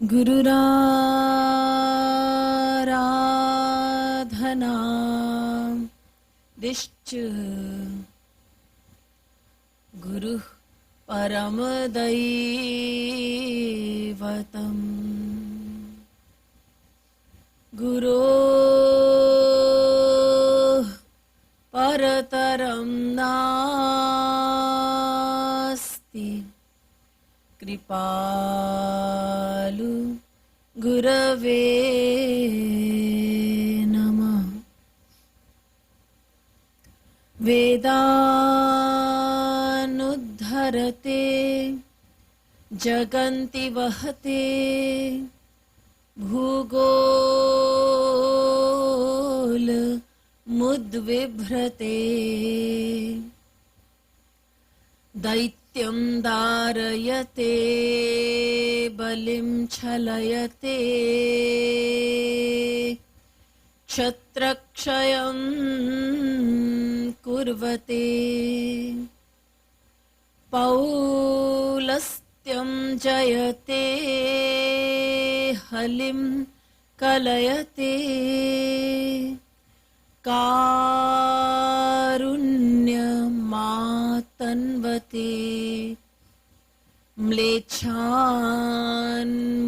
गुरुराराधना दिश्च गुरुः परमदैवतम् गुरोः परतरं नास्ति कृपालु गुरवे नमः। वेदानुद्धरते जगन्ति वहते भूगोल मुद्विभ्रते दैत्यं दारयते बलिं छलयते क्षत्रक्षयं कुर्वते पौलस्त्यं जयते हलिं कलयते कारुण्यमातन्वते म्लेच्छान्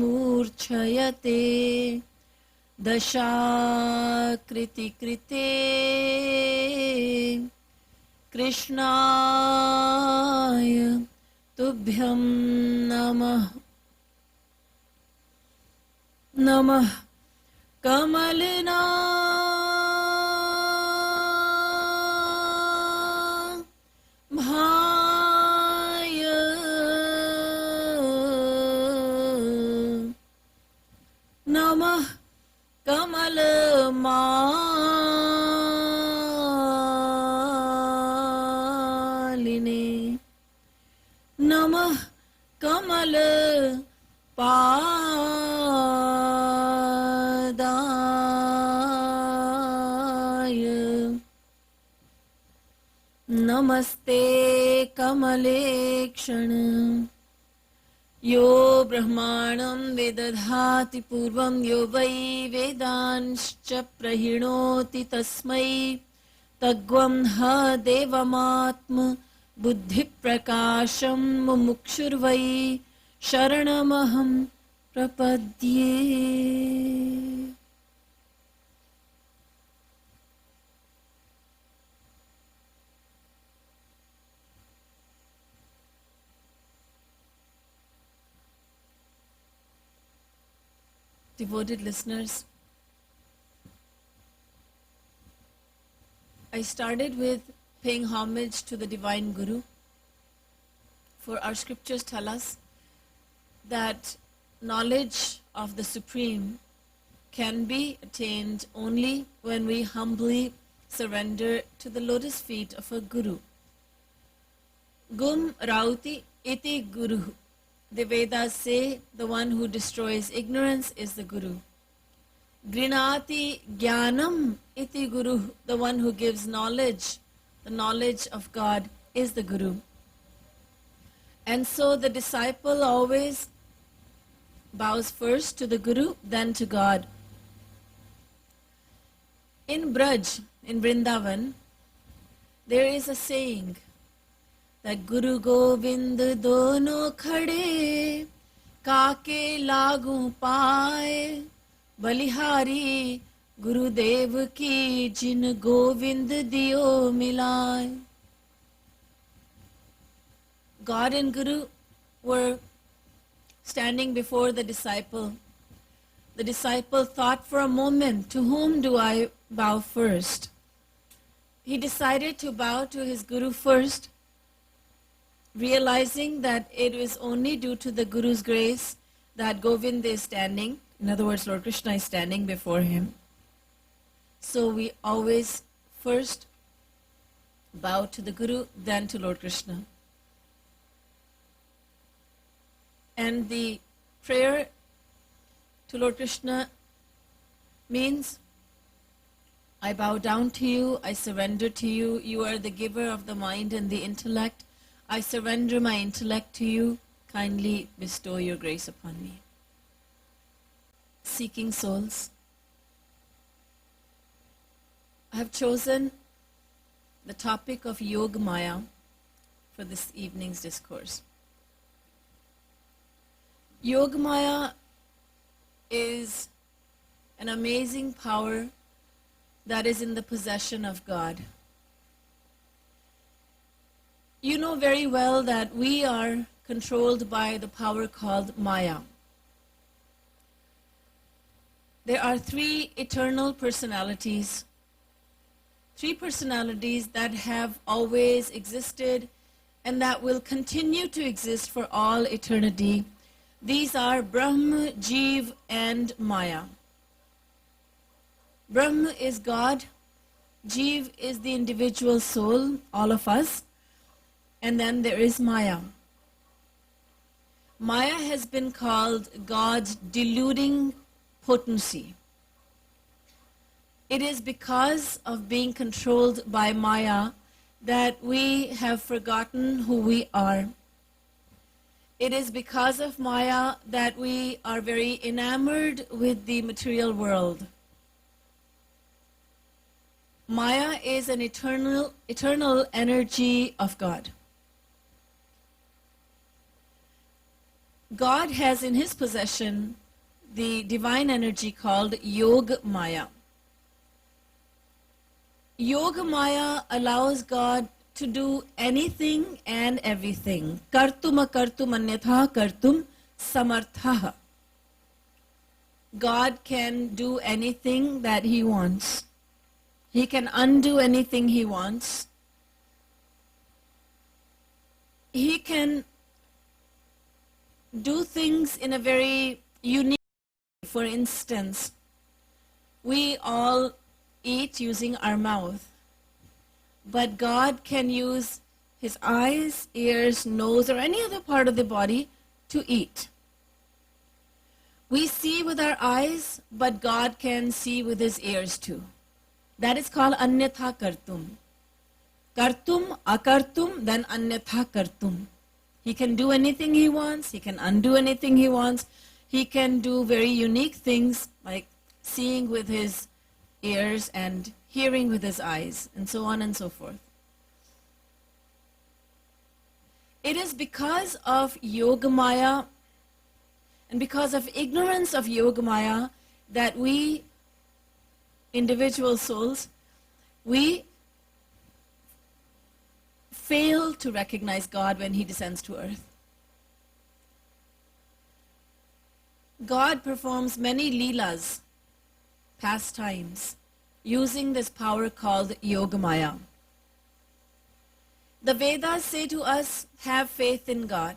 मूर्छयते दशाकृतिकृते कृष्णाय तुभ्यं नमः। नमः कमलना भाय नमः कमलमालिने नमः कमलपादाय नमस्ते कमलेक्षण यो ब्रह्माणं विदधाति पूर्वं यो वै वेदांश्च प्रहिणोति तस्मै तद्वं ह देवमात्म बुद्धिप्रकाशं मुमुक्षुर्वै शरणमहं प्रपद्ये। Devoted listeners, I started with paying homage to the Divine Guru, for our scriptures tell us that knowledge of the Supreme can be attained only when we humbly surrender to the lotus feet of a Guru. Gum rauti iti Guru. The Vedas say the one who destroys ignorance is the Guru. Grinati Jnanam iti Guru. The one who gives knowledge, the knowledge of God, is the Guru. And so the disciple always bows first to the Guru, then to God. In Braj, in Vrindavan, there is a saying that Guru Govind dono khade काके लागू पाए बलिहारी गुरुदेव की जिन गोविंद दियो मिलाए. God and Guru were standing before the disciple. The disciple thought for a moment, to whom do I bow first? He decided to bow to his Guru first, realizing that it was only due to the Guru's grace that Govind is standing. In other words, Lord Krishna is standing before him. So we always first bow to the Guru, then to Lord Krishna. And the prayer to Lord Krishna means, I bow down to you, I surrender to you, you are the giver of the mind and the intellect. I surrender my intellect to you, kindly bestow your grace upon me. seeking souls. I have chosen the topic of Yoga Maya for this evening's discourse. Yoga Maya is an amazing power that is in the possession of God. You know very well that we are controlled by the power called Maya. There are three eternal personalities, three personalities that have always existed and that will continue to exist for all eternity. These are Brahma, Jeev, and Maya. Brahma is God, Jeev is the individual soul, all of us, and then there is Maya. Maya has been called God's deluding potency. It is because of being controlled by Maya that we have forgotten who we are. It is because of Maya that we are very enamored with the material world. Maya is an eternal energy of God. God has in his possession the divine energy called Yoga Maya. Yoga Maya allows God to do anything and everything. Kartum akartum anyatha kartum samartha. God can do anything that he wants. He can undo anything he wants. He can do things in a very unique way. For instance, we all eat using our mouth, but God can use his eyes, ears, nose, or any other part of the body to eat. We see with our eyes, but God can see with his ears too. That is called anyatha kartum. Kartum, akartum, then anyatha kartum. He can do anything he wants. He can undo anything he wants. He can do very unique things like seeing with his ears and hearing with his eyes, and so on and so forth. It is because of Yoga Maya and because of ignorance of Yoga Maya that we, individual souls, we fail to recognize God when he descends to earth. God performs many leelas, pastimes, using this power called Yoga Maya. The Vedas say to us, have faith in God.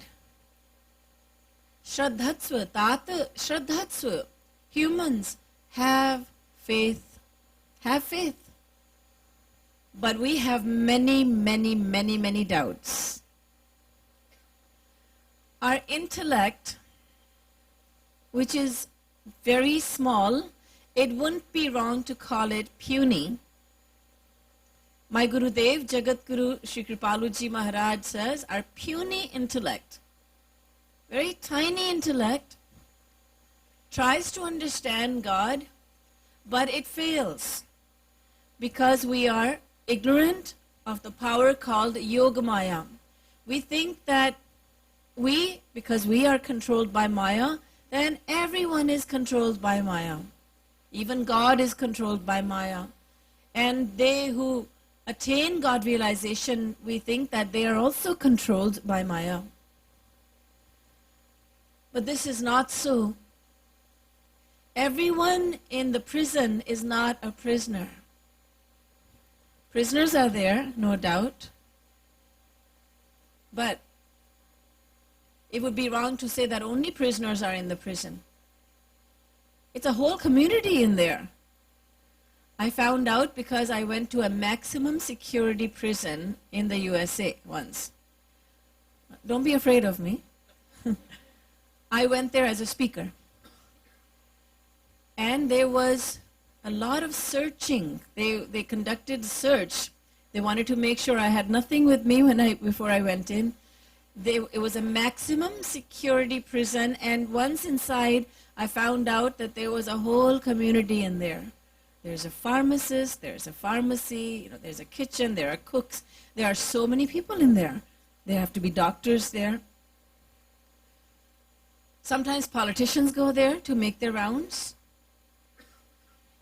Shraddhatsva, Tata Shraddhatsva. Humans have faith. Have faith. But we have many, many, many, many doubts. Our intellect, which is very small, it wouldn't be wrong to call it puny. My Gurudev, Jagat Guru Shri Kripaluji Maharaj says, our puny intellect, very tiny intellect, tries to understand God, but it fails because we are ignorant of the power called Yoga Maya. We think that because we are controlled by Maya, then everyone is controlled by Maya. Even God is controlled by Maya. And they who attain God realization, we think that they are also controlled by Maya. But this is not so. Everyone in the prison is not a prisoner. Prisoners are there, no doubt. But it would be wrong to say that only prisoners are in the prison. It's a whole community in there. I found out because I went to a maximum security prison in the USA once. Don't be afraid of me. I went there as a speaker. And there was a lot of searching. They conducted search. They wanted to make sure I had nothing with me before I went in. It was a maximum security prison, and once inside, I found out that there was a whole community in there. There's a pharmacist, there's a pharmacy, there's a kitchen, there are cooks. There are so many people in there. There have to be doctors there. Sometimes politicians go there to make their rounds.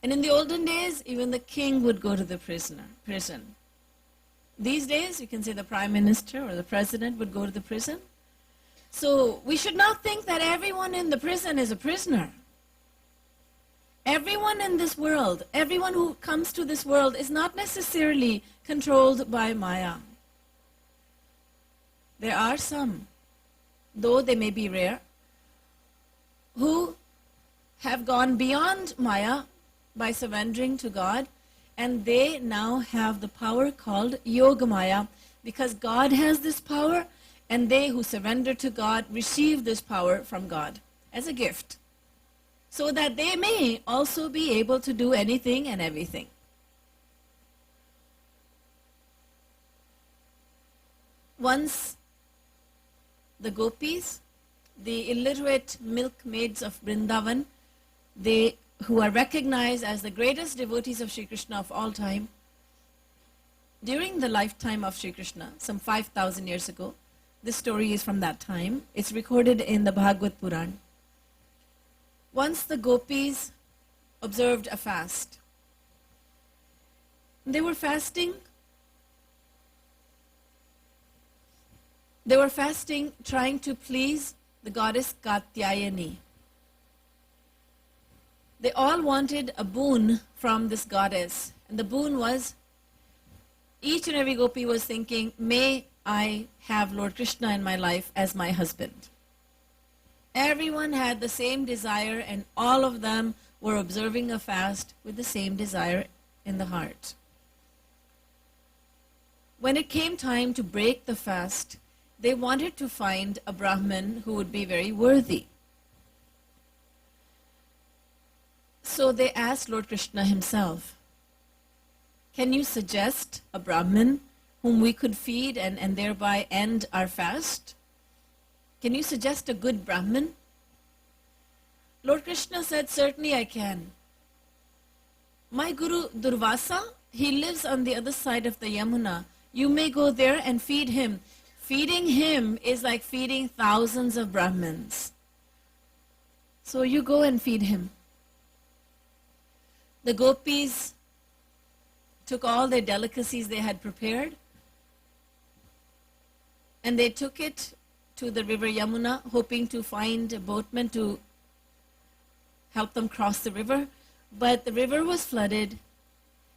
And in the olden days, even the king would go to the prison. These days, you can say the prime minister or the president would go to the prison. So we should not think that everyone in the prison is a prisoner. Everyone in this world, everyone who comes to this world is not necessarily controlled by Maya. There are some, though they may be rare, who have gone beyond Maya by surrendering to God, and they now have the power called Yoga Maya, because God has this power, and they who surrender to God receive this power from God as a gift, so that they may also be able to do anything and everything. Once the gopis, the illiterate milkmaids of Vrindavan, who are recognized as the greatest devotees of Sri Krishna of all time, during the lifetime of Sri Krishna, some 5,000 years ago, this story is from that time. It's recorded in the Bhagavad Puran. Once the gopis observed a fast. They were fasting. They were fasting, trying to please the goddess Katyayani. They all wanted a boon from this goddess. And the boon was, each and every gopi was thinking, may I have Lord Krishna in my life as my husband. Everyone had the same desire, and all of them were observing a fast with the same desire in the heart. When it came time to break the fast, they wanted to find a Brahmin who would be very worthy. So they asked Lord Krishna himself, can you suggest a Brahmin whom we could feed and thereby end our fast? Can you suggest a good Brahmin? Lord Krishna said, certainly I can. My Guru Durvasa, he lives on the other side of the Yamuna. You may go there and feed him. Feeding him is like feeding thousands of Brahmins. So you go and feed him. The gopis took all their delicacies they had prepared, and they took it to the river Yamuna, hoping to find a boatman to help them cross the river. But the river was flooded,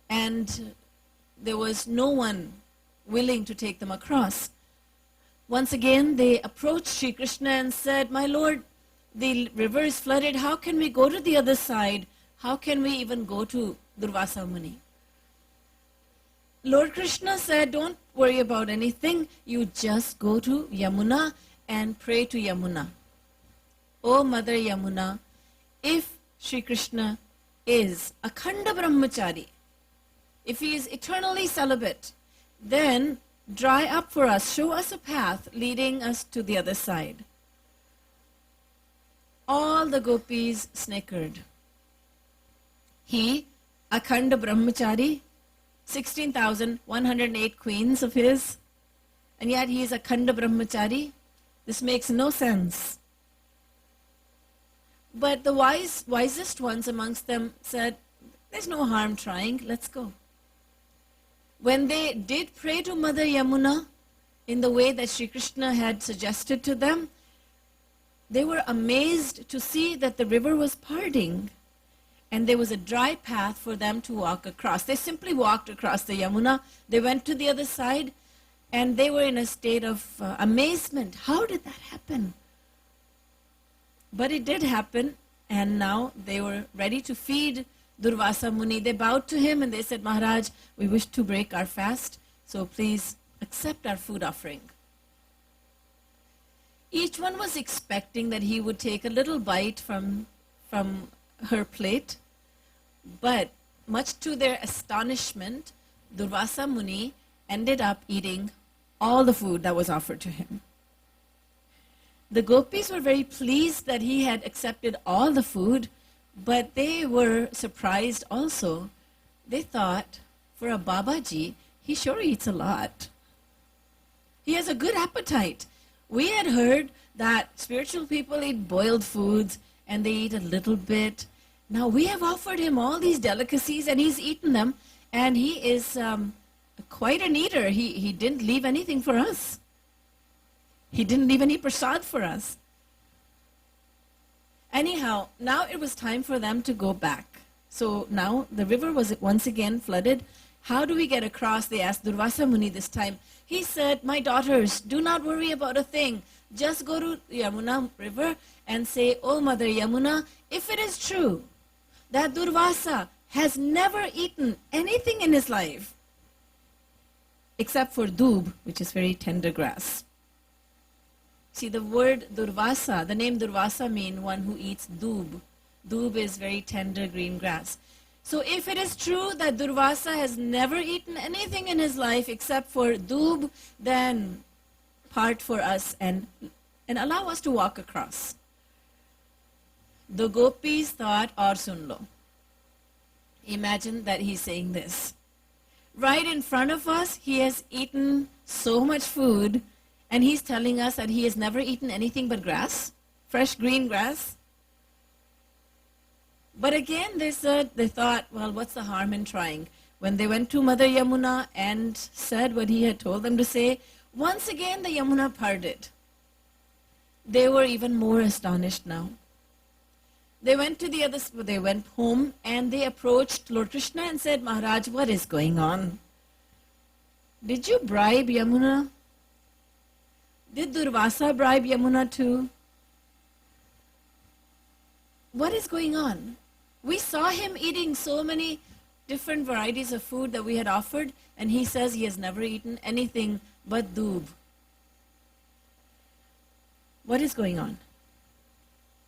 and there was no one willing to take them across. Once again, they approached Sri Krishna and said, my Lord, the river is flooded. How can we go to the other side? How can we even go to Durvasa Muni? Lord Krishna said, don't worry about anything. You just go to Yamuna and pray to Yamuna. O Mother Yamuna, if Sri Krishna is Akhanda Brahmachari, if he is eternally celibate, then dry up for us, show us a path leading us to the other side. All the gopis snickered. He, Akhanda Brahmachari, 16,108 queens of his, and yet he is Akhanda Brahmachari. This makes no sense. But the wisest ones amongst them said, there's no harm trying, let's go. When they did pray to Mother Yamuna in the way that Sri Krishna had suggested to them, they were amazed to see that the river was parting and there was a dry path for them to walk across. They simply walked across the Yamuna. They went to the other side, and they were in a state of amazement. How did that happen? But it did happen, and now they were ready to feed Durvasa Muni. They bowed to him and they said, Maharaj, we wish to break our fast, so please accept our food offering. Each one was expecting that he would take a little bite from her plate, but much to their astonishment, Durvasa Muni ended up eating all the food that was offered to him. The gopis were very pleased that he had accepted all the food, but they were surprised also. They thought, for a Babaji, he sure eats a lot. He has a good appetite. We had heard that spiritual people eat boiled foods and they eat a little bit. Now we have offered him all these delicacies and he's eaten them, and he is quite an eater. He didn't leave anything for us. He didn't leave any prasad for us. Anyhow, now it was time for them to go back. So now the river was once again flooded. How do we get across? They asked Durvasa Muni this time. He said, my daughters, do not worry about a thing. Just go to Yamuna river and say, oh Mother Yamuna, if it is true that Durvasa has never eaten anything in his life except for doob, which is very tender grass. See, the word Durvasa, the name Durvasa means one who eats doob. Doob is very tender green grass. So if it is true that Durvasa has never eaten anything in his life except for doob, then part for us and allow us to walk across. The gopis thought, aur sun lo. Imagine that he's saying this. Right in front of us, he has eaten so much food, and he's telling us that he has never eaten anything but grass, fresh green grass. But again, they thought, well, what's the harm in trying? When they went to Mother Yamuna and said what he had told them to say, once again the Yamuna parted. They were even more astonished now. They went home and they approached Lord Krishna and said, Maharaj, what is going on? Did you bribe Yamuna? Did Durvasa bribe Yamuna too? What is going on? We saw him eating so many different varieties of food that we had offered, and he says he has never eaten anything but doob. What is going on?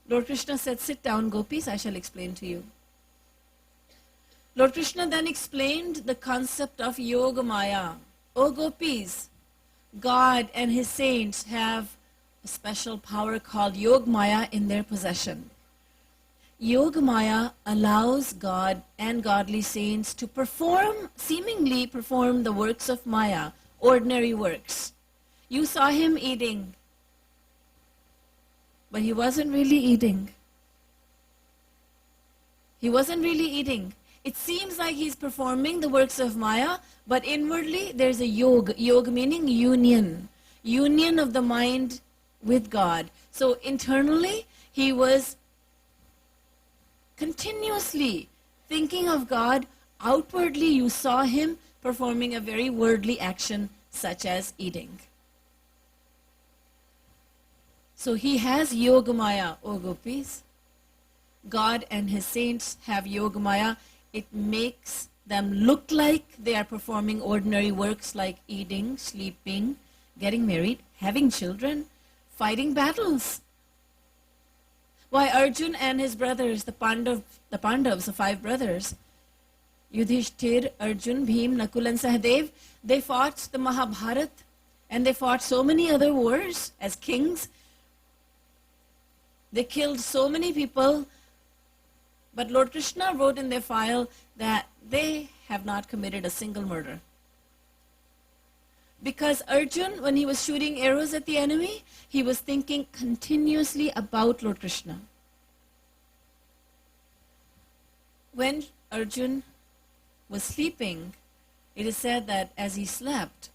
Lord Krishna said, sit down, gopis, I shall explain to you. Lord Krishna then explained the concept of Yoga Maya. O gopis, God and his saints have a special power called Yoga Maya in their possession. Yoga Maya allows God and godly saints to seemingly perform the works of Maya, ordinary works. You saw him eating, but he wasn't really eating. He wasn't really eating. It seems like he's performing the works of Maya, but inwardly there's a yoga. Yoga meaning union. Union of the mind with God. So internally, he was continuously thinking of God. Outwardly, you saw him performing a very worldly action, such as eating. So he has Yoga Maya, O gopis. God and his saints have Yoga Maya. It makes them look like they are performing ordinary works like eating, sleeping, getting married, having children, fighting battles. Why, Arjun and his brothers, the Pandavas, the 5 brothers, Yudhishthir, Arjun, Bhim, Nakul and Sahadev, they fought the Mahabharat, and they fought so many other wars as kings. They killed so many people, but Lord Krishna wrote in their file that they have not committed a single murder. Because Arjun, when he was shooting arrows at the enemy, he was thinking continuously about Lord Krishna. When Arjun was sleeping, it is said that as he slept,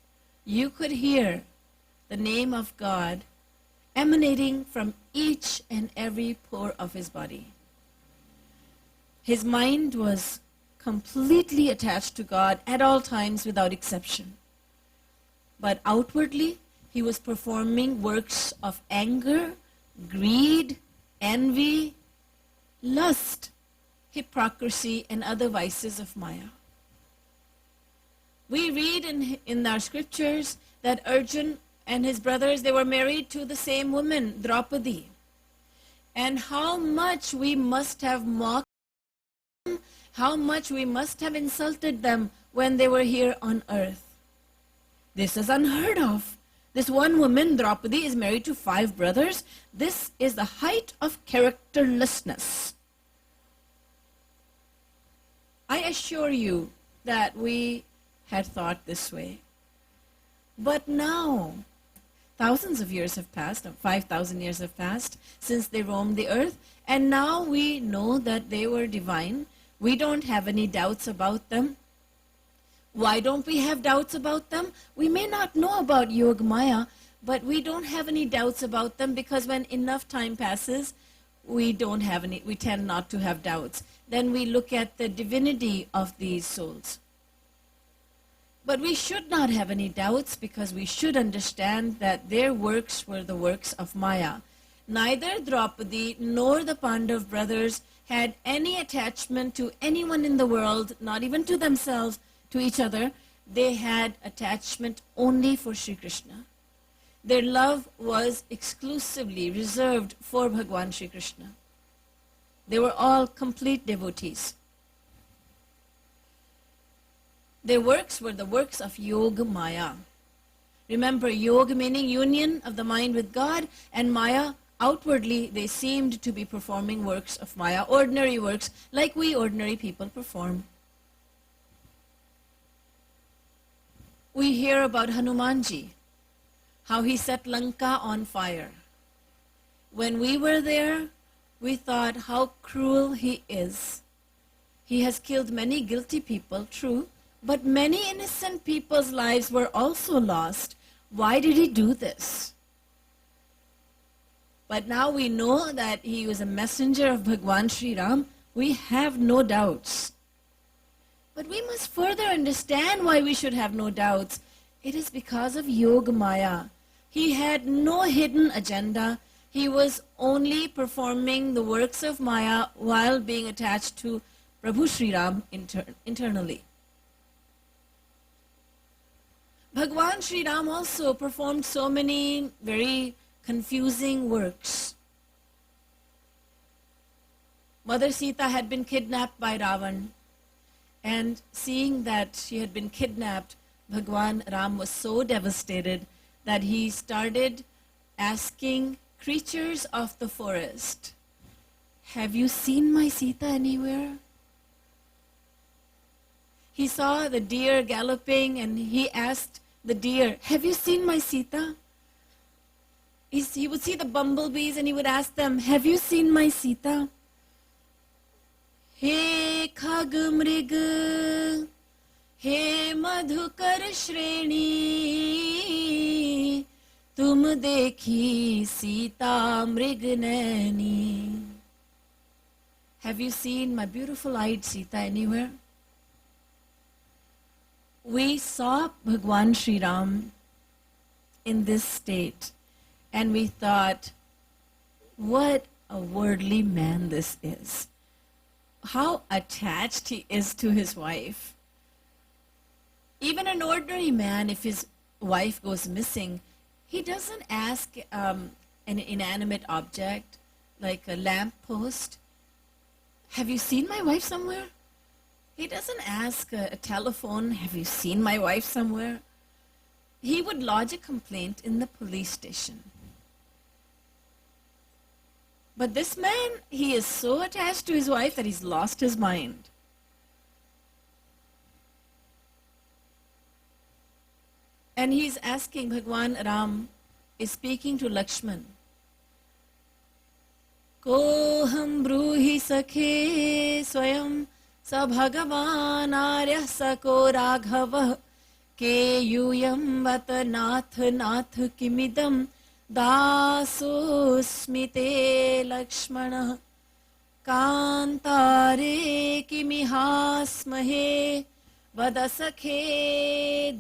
you could hear the name of God emanating from each and every pore of his body. His mind was completely attached to God at all times without exception. But outwardly, he was performing works of anger, greed, envy, lust, hypocrisy, and other vices of Maya. We read in our scriptures that Arjun and his brothers, they were married to the same woman, Draupadi. And how much we must have mocked them, how much we must have insulted them when they were here on earth. This is unheard of. This one woman, Draupadi, is married to 5 brothers. This is the height of characterlessness. I assure you that we had thought this way. But now, thousands of years have passed, 5,000 years have passed since they roamed the earth, and now we know that they were divine. We don't have any doubts about them. Why don't we have doubts about them? We may not know about Yogamaya, but we don't have any doubts about them because when enough time passes, we tend not to have doubts. Then we look at the divinity of these souls. But we should not have any doubts because we should understand that their works were the works of Maya. Neither Draupadi nor the Pandav brothers had any attachment to anyone in the world, not even to themselves, to each other. They had attachment only for Sri Krishna. Their love was exclusively reserved for Bhagwan Sri Krishna. They were all complete devotees. Their works were the works of Yoga Maya. Remember, Yoga meaning union of the mind with God, and Maya, outwardly they seemed to be performing works of Maya, ordinary works like we ordinary people perform. We hear about Hanumanji, how he set Lanka on fire. When we were there, we thought how cruel he is. He has killed many guilty people, true, but many innocent people's lives were also lost. Why did he do this? But now we know that he was a messenger of Bhagwan Sri Ram. We have no doubts. But we must further understand why we should have no doubts. It is because of Yoga Maya. He had no hidden agenda. He was only performing the works of Maya while being attached to Prabhu Sri Ram internally. Bhagwan Sri Ram also performed so many very confusing works. Mother Sita had been kidnapped by Ravan. And seeing that she had been kidnapped, Bhagwan Ram was so devastated that he started asking creatures of the forest, "Have you seen my Sita anywhere?" He saw the deer galloping and he asked the deer, "Have you seen my Sita?" He would see the bumblebees and he would ask them, "Have you seen my Sita?" हे खग मृग हे मधुकर श्रेणी तुम देखी सीता मृग Naini. Have you seen my beautiful eyed Sita anywhere? We saw Bhagwan Sri Ram in this state and we thought, what a worldly man this is. How attached he is to his wife. Even an ordinary man, if his wife goes missing, he doesn't ask an inanimate object like a lamp post, "Have you seen my wife somewhere?" He doesn't ask a telephone, "Have you seen my wife somewhere?" He would lodge a complaint in the police station. But this man, he is so attached to his wife that he's lost his mind. And he's asking, Bhagwan Ram is speaking to Lakshman. Koham bruhi sakhe swayam sa bhagavan aryah sako raghava ke yuyam vat nath nath kimidam दासोऽस्मि Lakshman कांतारे किमिहास्महे वद सखे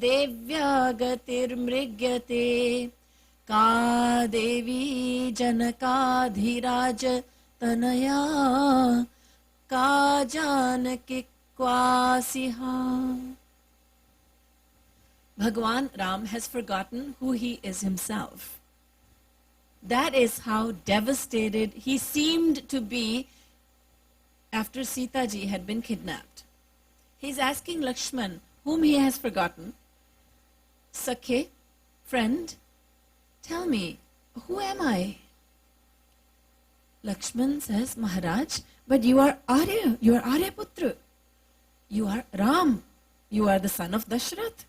देव्या गतिर्मृग्यते का देवी जनकाधिराज तनया का Janaki क्वासिहा. Bhagwan Ram has forgotten who he is himself. That is how devastated he seemed to be after Sita ji had been kidnapped. He's asking Lakshman, whom he has forgotten, Sakhe, friend, tell me, who am I? Lakshman says, Maharaj, but you are Arya, you are Aryaputra. You are Ram, you are the son of Dashrath.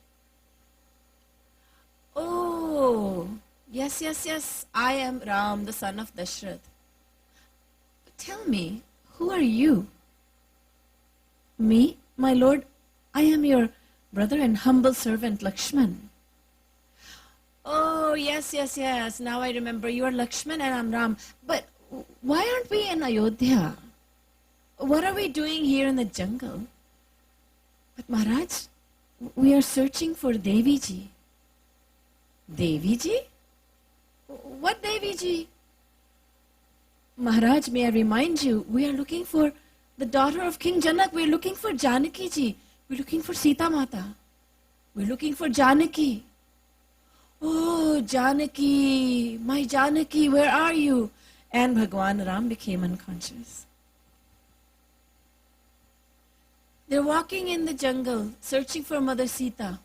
Oh, yes, I am Ram, the son of Dashrath. But tell me, who are you? Me, my lord, I am your brother and humble servant Lakshman. Oh, yes, now I remember, you are Lakshman and I'm Ram. But why aren't we in Ayodhya? What are we doing here in the jungle? But Maharaj, we are searching for Devi ji. Devi ji? What Devi ji? Maharaj, may I remind you, we are looking for the daughter of King Janak. We are looking for Janaki ji. We are looking for Sita Mata. We are looking for Janaki. Oh, Janaki, my Janaki, where are you? And Bhagwan Ram became unconscious. They're walking in the jungle, searching for Mother Sita.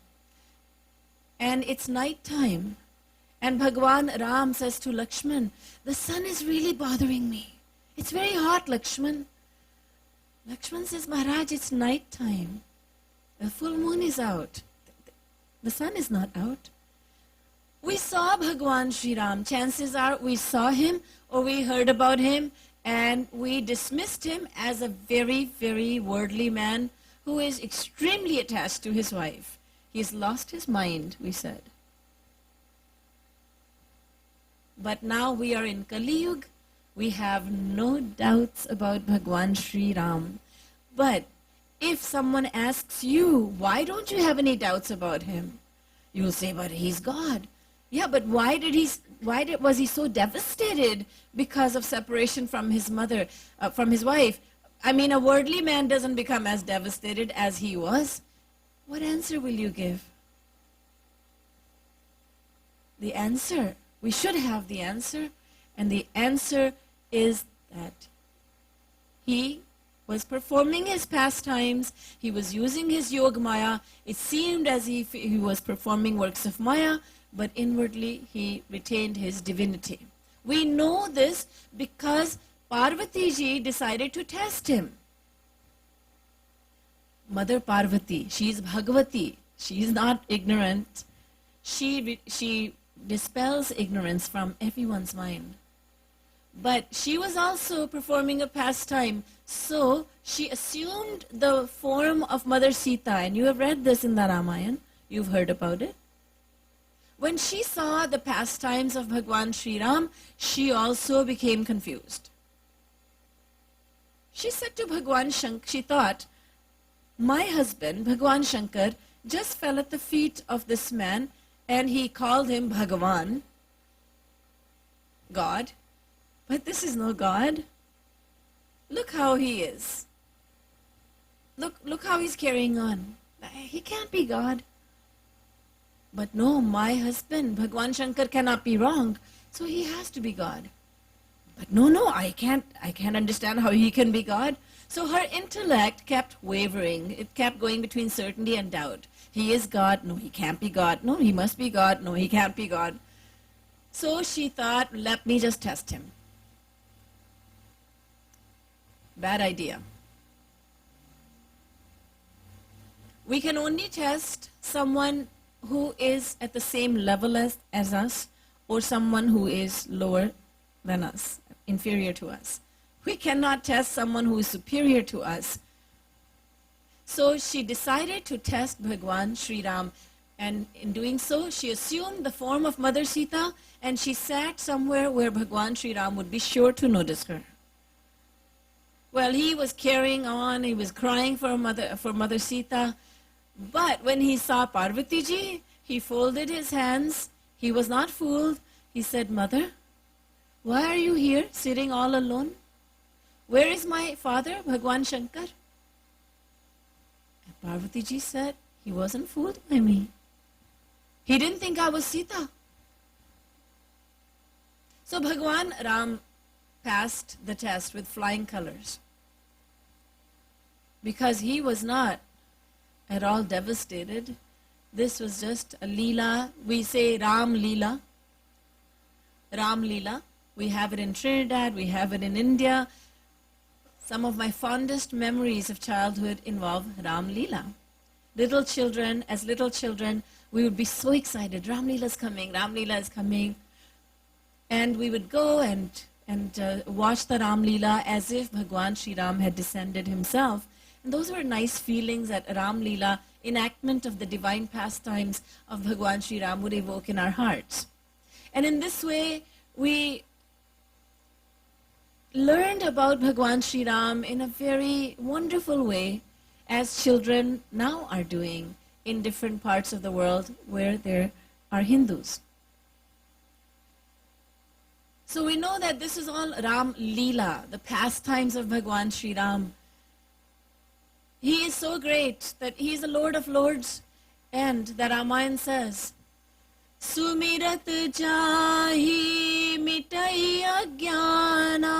And it's night time. And Bhagwan Ram says to Lakshman, the sun is really bothering me. It's very hot, Lakshman. Lakshman says, Maharaj, it's night time. The full moon is out. The sun is not out. We saw Bhagwan Sri Ram. Chances are we saw him or we heard about him and we dismissed him as a very, very worldly man who is extremely attached to his wife. He's lost his mind, we said. But now we are in Kali Yuga. We have no doubts about Bhagwan Sri Ram. But if someone asks you, why don't you have any doubts about him? You'll say, but he's God. Yeah, but why was he so devastated because of separation from his mother, from his wife? I mean, a worldly man doesn't become as devastated as he was. What answer will you give? The answer, we should have the answer, and the answer is that he was performing his pastimes, he was using his Yog Maya. It seemed as if he was performing works of Maya, but inwardly he retained his divinity. We know this because Parvati ji decided to test him. Mother Parvati, she is Bhagavati. She is not ignorant. She dispels ignorance from everyone's mind. But she was also performing a pastime, so she assumed the form of Mother Sita, and you have read this in the Ramayana. You've heard about it. When she saw the pastimes of Bhagwan Sri Ram, she also became confused. She said to Bhagwan Shankar, she thought, my husband, Bhagwan Shankar, just fell at the feet of this man and he called him Bhagavan, God. But this is no God. Look how he is. Look how he's carrying on. He can't be God. But no, my husband, Bhagwan Shankar, cannot be wrong, so he has to be God. But no, I can't understand how he can be God. So her intellect kept wavering. It kept going between certainty and doubt. He is God. No, he can't be God. No, he must be God. No, he can't be God. So she thought, let me just test him. Bad idea. We can only test someone who is at the same level as us, or someone who is lower than us, inferior to us. We cannot test someone who is superior to us. So she decided to test Bhagwan Sri Ram, and in doing so, she assumed the form of Mother Sita, and she sat somewhere where Bhagwan Sri Ram would be sure to notice her. Well, he was carrying on, he was crying for Mother Sita, but when he saw Parvati ji, he folded his hands. He was not fooled. He said, Mother, why are you here sitting all alone? Where is my father, Bhagwan Shankar? And Parvati ji said, he wasn't fooled by me. He didn't think I was Sita. So Bhagwan Ram passed the test with flying colors because he was not at all devastated. This was just a Leela. We say Ram Leela. Ram Leela. We have it in Trinidad, we have it in India. Some of my fondest memories of childhood involve Ram Leela. As little children, we would be so excited. Ram Leela is coming, Ram Leela is coming. And we would go and watch the Ram Leela as if Bhagwan Sri Ram had descended himself. And those were nice feelings that Ram Leela, enactment of the divine pastimes of Bhagwan Sri Ram, would evoke in our hearts. And in this way, we learned about Bhagwan Sri Ram in a very wonderful way, as children now are doing in different parts of the world where there are Hindus. So we know that this is all Ram Leela, the pastimes of Bhagwan Sri Ram. He is so great that he is the Lord of Lords, and the Ramayana says, Sumirat jahi mitai ajnana,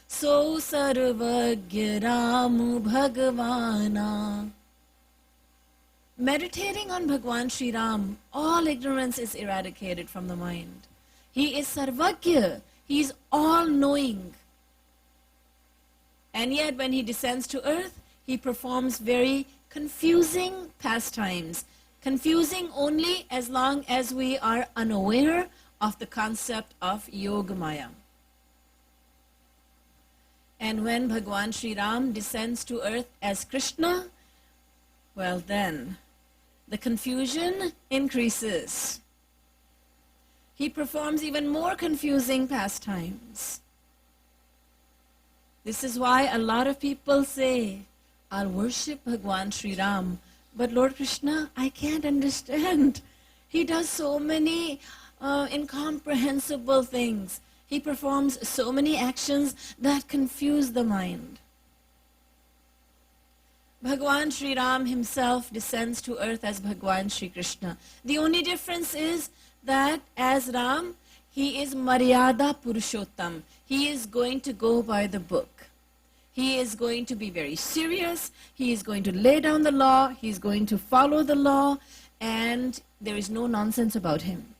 so sarvagya Ramu Bhagavana. Meditating on Bhagwan Sri Ram, all ignorance is eradicated from the mind. He is Sarvagya, he is all-knowing. And yet when he descends to earth, he performs very confusing pastimes. Confusing only as long as we are unaware of the concept of Yogamaya. And when Bhagwan Sri Ram descends to earth as Krishna, well then, the confusion increases. He performs even more confusing pastimes. This is why a lot of people say, I'll worship Bhagwan Sri Ram, but Lord Krishna, I can't understand. He does so many incomprehensible things. He performs so many actions that confuse the mind. Bhagwan Sri Ram himself descends to earth as Bhagwan Sri Krishna. The only difference is that as Ram, he is Maryada Purushottam. He is going to go by the book. He is going to be very serious. He is going to lay down the law. He is going to follow the law. And there is no nonsense about him.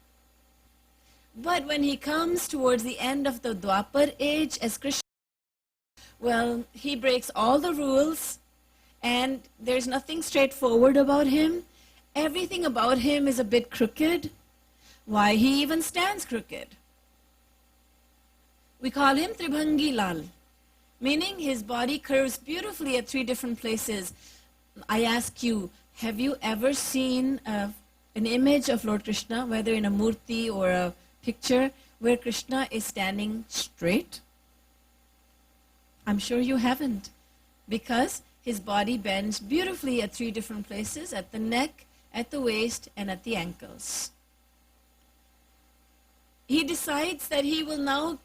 But when he comes towards the end of the Dwapar age as Krishna, well, he breaks all the rules. And there's nothing straightforward about him. Everything about him is a bit crooked. Why, he even stands crooked. We call him Tribhangi Lal, meaning his body curves beautifully at 3 different places. I ask you, have you ever seen an image of Lord Krishna, whether in a murti or a picture, where Krishna is standing straight? I'm sure you haven't, because his body bends beautifully at 3 different places, at the neck, at the waist, and at the ankles. He decides that he will now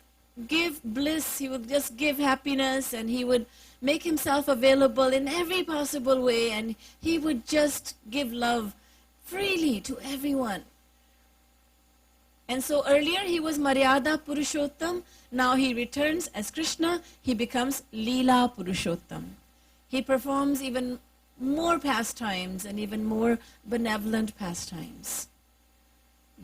give bliss, he will just give happiness, and he would make himself available in every possible way, and he would just give love freely to everyone. And so earlier he was Maryada Purushottam, now he returns as Krishna, he becomes Leela Purushottam. He performs even more pastimes and even more benevolent pastimes.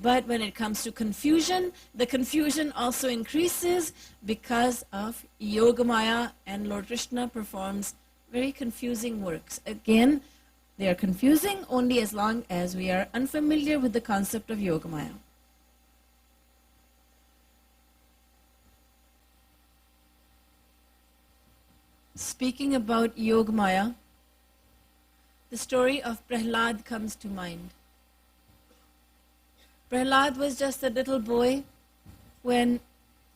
But when it comes to confusion, the confusion also increases because of Yogamaya, and Lord Krishna performs very confusing works. Again, they are confusing only as long as we are unfamiliar with the concept of Yogamaya. Speaking about Yogamaya, the story of Prahlad comes to mind. Prahlad was just a little boy when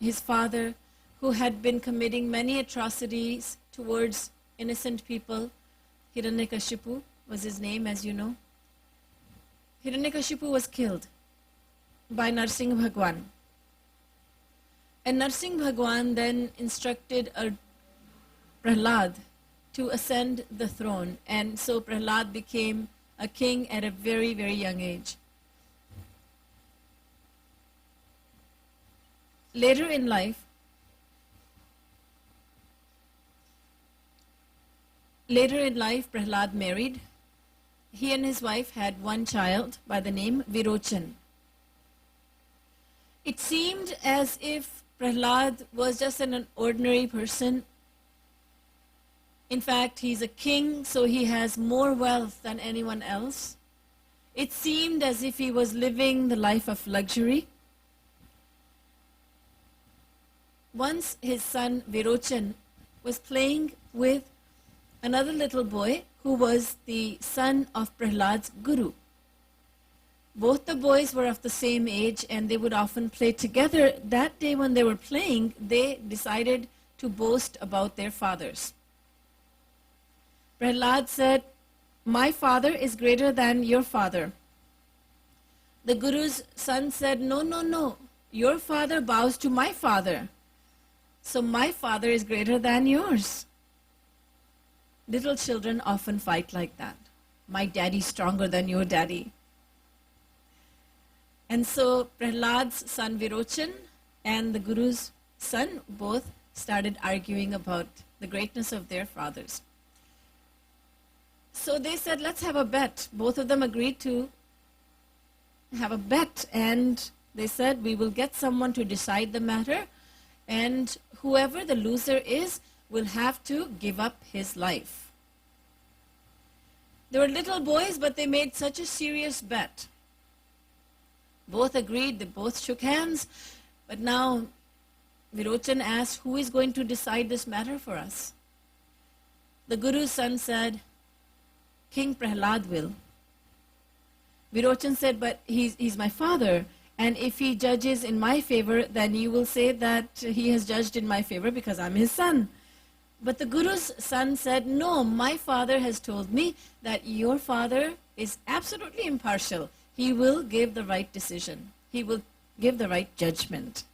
his father, who had been committing many atrocities towards innocent people, Hiranyakashipu was his name, as you know. Hiranyakashipu was killed by Narsingh Bhagwan. And Narsingh Bhagwan then instructed Prahlad to ascend the throne. And so Prahlad became a king at a very, very young age. Later in life, Prahlad married. He and his wife had one child by the name Virochan. It seemed as if Prahlad was just an ordinary person. In fact, he's a king, so he has more wealth than anyone else. It seemed as if he was living the life of luxury. Once his son Virochan was playing with another little boy who was the son of Prahlad's guru. Both the boys were of the same age and they would often play together. That day when they were playing, they decided to boast about their fathers. Prahlad said, "My father is greater than your father." The guru's son said, "No, no, no. Your father bows to my father. So my father is greater than yours." Little children often fight like that. My daddy's stronger than your daddy. And so Prahlad's son Virochan and the guru's son both started arguing about the greatness of their fathers. So they said, "Let's have a bet." Both of them agreed to have a bet, and they said, "We will get someone to decide the matter, and whoever the loser is will have to give up his life." They were little boys, but they made such a serious bet. Both agreed, they both shook hands, but now Virochan asked, "Who is going to decide this matter for us?" The guru's son said, "King Prahlad will." Virochan said, "But he's my father, and if he judges in my favor, then you will say that he has judged in my favor because I'm his son." But the guru's son said, "No, my father has told me that your father is absolutely impartial. He will give the right decision. He will give the right judgment."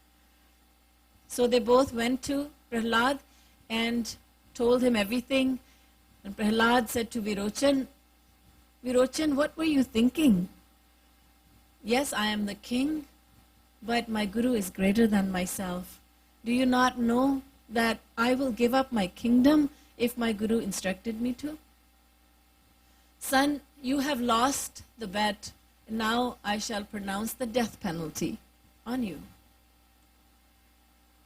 So they both went to Prahlad and told him everything. And Prahlad said to Virochan, "Virochan, what were you thinking? Yes, I am the king, but my guru is greater than myself. Do you not know that I will give up my kingdom if my guru instructed me to? Son, you have lost the bet. Now I shall pronounce the death penalty on you."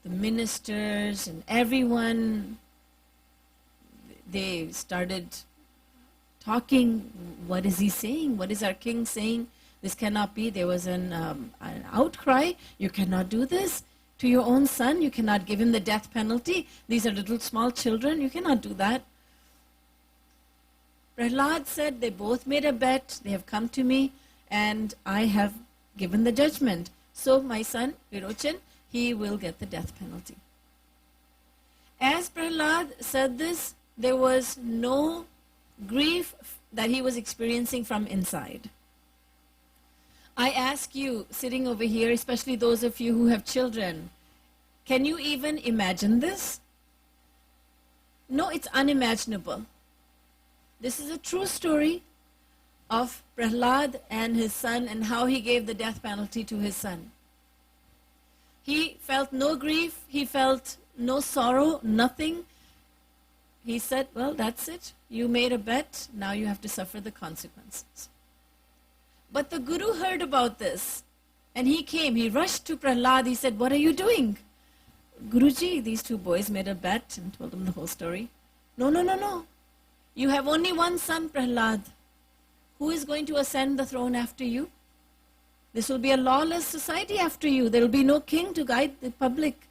The ministers and everyone, they started talking. What is he saying? What is our king saying? This cannot be. There was an outcry. You cannot do this to your own son. You cannot give him the death penalty. These are little small children. You cannot do that. Prahlad said, "They both made a bet. They have come to me and I have given the judgment. So my son, Virochan, he will get the death penalty." As Prahlad said this, there was no grief that he was experiencing from inside. I ask you, sitting over here, especially those of you who have children, can you even imagine this? No, it's unimaginable. This is a true story of Prahlad and his son and how he gave the death penalty to his son. He felt no grief, he felt no sorrow, nothing. He said, "Well, that's it. You made a bet, now you have to suffer the consequences." But the guru heard about this and he came, he rushed to Prahlad, he said, "What are you doing?" "Guruji, these two boys made a bet," and told him the whole story. No, no, no, no. You have only one son, Prahlad. Who is going to ascend the throne after you? This will be a lawless society after you. There will be no king to guide the public.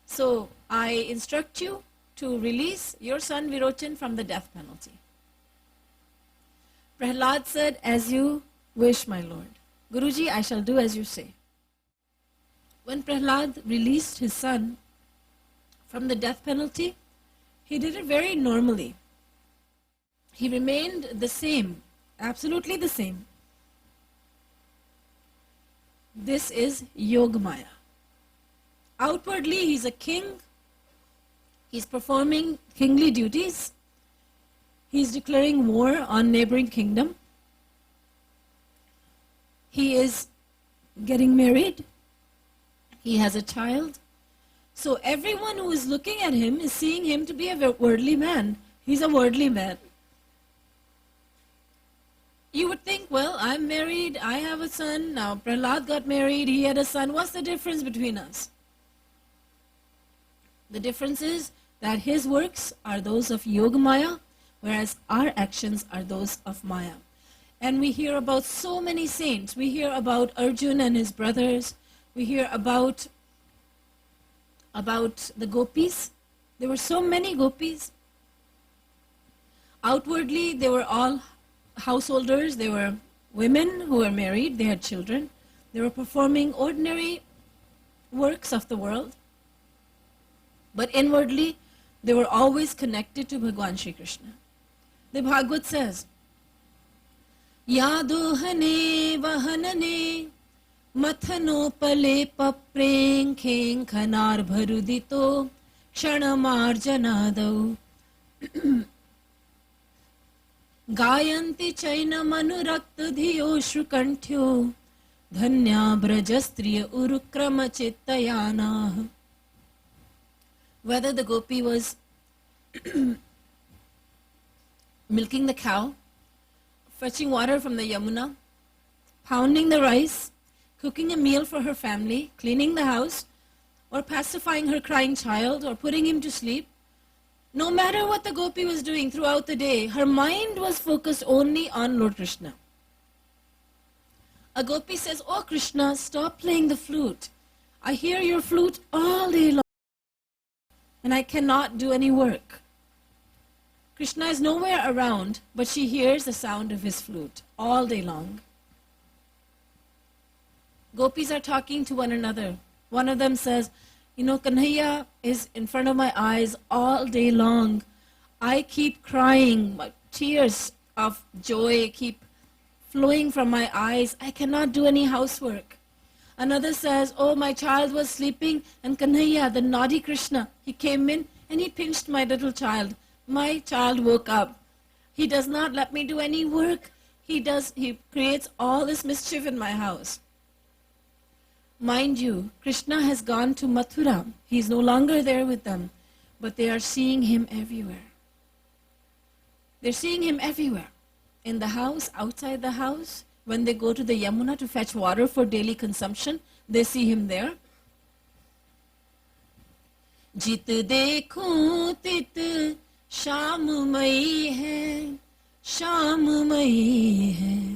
So I instruct you to release your son Virochan from the death penalty. Prahlad said, "As you wish, my lord. Guruji, I shall do as you say." When Prahlad released his son from the death penalty, he did it very normally. He remained the same, absolutely the same. This is Yogamaya. Outwardly, he's a king. He's performing kingly duties. He's declaring war on neighboring kingdom. He is getting married. He has a child. So everyone who is looking at him is seeing him to be a worldly man. He's a worldly man. You would think, well, I'm married, I have a son, now Prahlad got married, he had a son. What's the difference between us? The difference is that his works are those of Yogamaya, whereas our actions are those of Maya. And we hear about so many saints. We hear about Arjun and his brothers. We hear about the gopis. There were so many gopis. Outwardly, they were all householders. They were women who were married. They had children. They were performing ordinary works of the world. But inwardly, they were always connected to Bhagwan Shri Krishna. The Bhagavad says, Yadohane vahanane mathano papreng kheng khanar bharudito kshanamar Gayanti chaina manurakta dhiyo shrukantyo dhanya brajastriya urukrama chittayana. Whether the gopi was milking the cow, fetching water from the Yamuna, pounding the rice, cooking a meal for her family, cleaning the house, or pacifying her crying child, or putting him to sleep, no matter what the gopi was doing throughout the day, her mind was focused only on Lord Krishna. A gopi says, "Oh Krishna, stop playing the flute. I hear your flute all day long, and I cannot do any work." Krishna is nowhere around, but she hears the sound of his flute all day long. Gopis are talking to one another. One of them says, Kanhaiya is in front of my eyes all day long. I keep crying. My tears of joy keep flowing from my eyes. I cannot do any housework. Another says, oh, my child was sleeping, and Kanhaiya, the naughty Krishna, he came in and he pinched my little child. My child woke up. He does not let me do any work. He creates all this mischief in my house. Mind you, Krishna has gone to Mathura. He is no longer there with them, but they are seeing him everywhere. They're seeing him everywhere. In the house, outside the house, when they go to the Yamuna to fetch water for daily consumption, they see him there. Jit dekho tit sham mai hai, sham mai hai.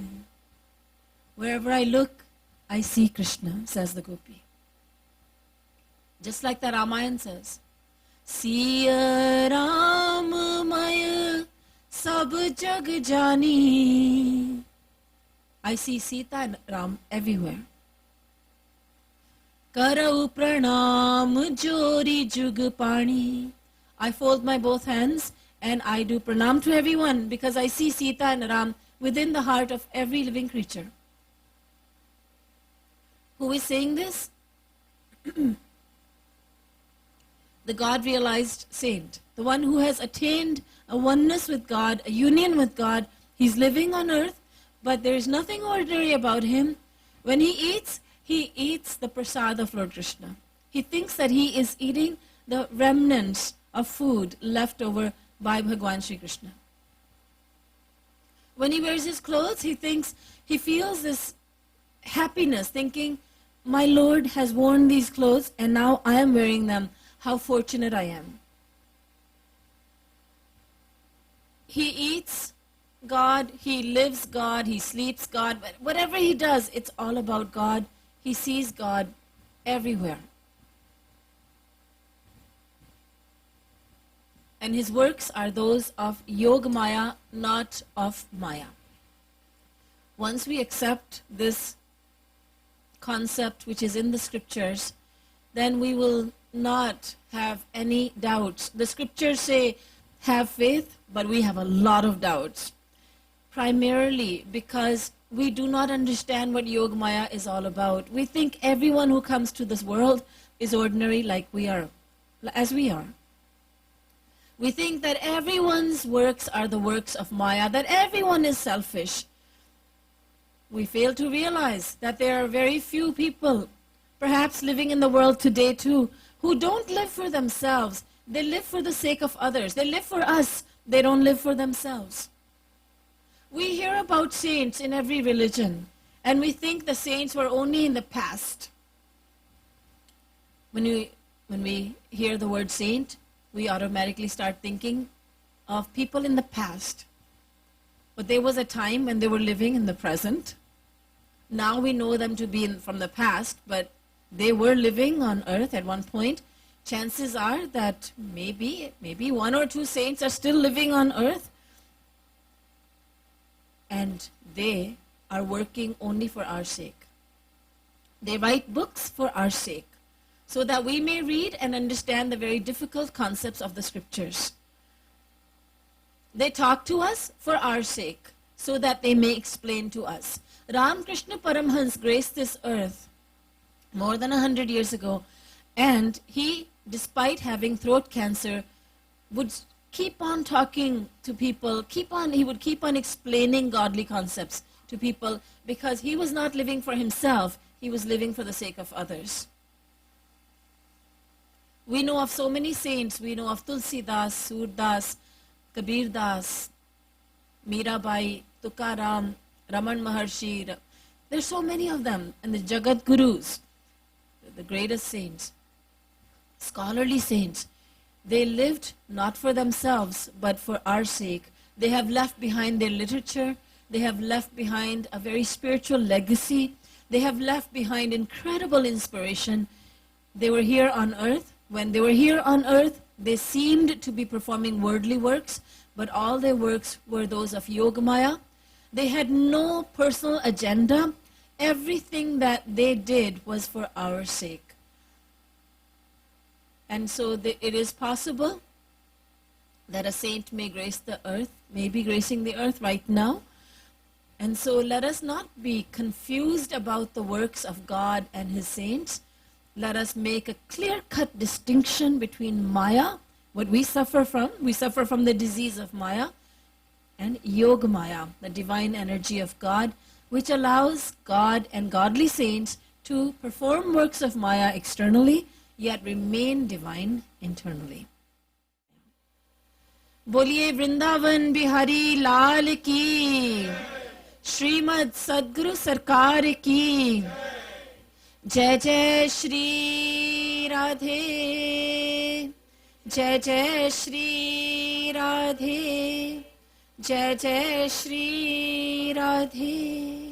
Wherever I look, I see Krishna, says the gopi. Just like the Ramayana says, Siya Ram Maya Sab Jag Jani. I see Sita and Ram everywhere. Karau Pranam Jori Jug Pani. I fold my both hands and I do pranam to everyone because I see Sita and Ram within the heart of every living creature. Who is saying this? The God-realized saint. The one who has attained a oneness with God, a union with God. He's living on earth, but there is nothing ordinary about him. When he eats the prasad of Lord Krishna. He thinks that he is eating the remnants of food left over by Bhagwan Shri Krishna. When he wears his clothes, he feels this happiness, thinking, my Lord has worn these clothes and now I am wearing them. How fortunate I am. He eats God, he lives God, he sleeps God. But whatever he does, it's all about God. He sees God everywhere. And his works are those of Yogamaya, not of Maya. Once we accept this concept which is in the scriptures, then we will not have any doubts. The scriptures say, have faith, but we have a lot of doubts. Primarily because we do not understand what Yogamaya is all about. We think everyone who comes to this world is ordinary like we are, as we are. We think that everyone's works are the works of Maya, that everyone is selfish. We fail to realize that there are very few people, perhaps living in the world today too, who don't live for themselves. They live for the sake of others. They live for us. They don't live for themselves. We hear about saints in every religion, and we think the saints were only in the past. When we hear the word saint, we automatically start thinking of people in the past. But there was a time when they were living in the present. Now we know them to be from the past, but they were living on earth at one point. Chances are that maybe one or two saints are still living on earth, and they are working only for our sake. They write books for our sake, so that we may read and understand the very difficult concepts of the scriptures. They talk to us for our sake, so that they may explain to us. Ramakrishna Paramhans graced this earth more than 100 years ago, and he, despite having throat cancer, would keep on talking to people, he would keep on explaining godly concepts to people, because he was not living for himself, he was living for the sake of others. We know of so many saints. We know of Tulsi Das, Surdas, Kabir Das, Mirabai, Tukaram, Raman Maharshi. There's so many of them. And the Jagat Gurus, the greatest saints, scholarly saints. They lived not for themselves, but for our sake. They have left behind their literature. They have left behind a very spiritual legacy. They have left behind incredible inspiration. They were here on earth. When they were here on earth, they seemed to be performing worldly works, but all their works were those of Yogamaya. They had no personal agenda. Everything that they did was for our sake. And so it is possible that a saint may grace the earth, may be gracing the earth right now. And so let us not be confused about the works of God and his saints. Let us make a clear-cut distinction between Maya, what we suffer from the disease of Maya, and Yogamaya, the divine energy of God, which allows God and godly saints to perform works of Maya externally, yet remain divine internally. Boliye Vrindavan Bihari Lal ki, Srimad Sadguru Sarkar ki, Jai Jai Shri Radhe, Jai Jai Shri Radhe, Jai Jai Shri Radhe.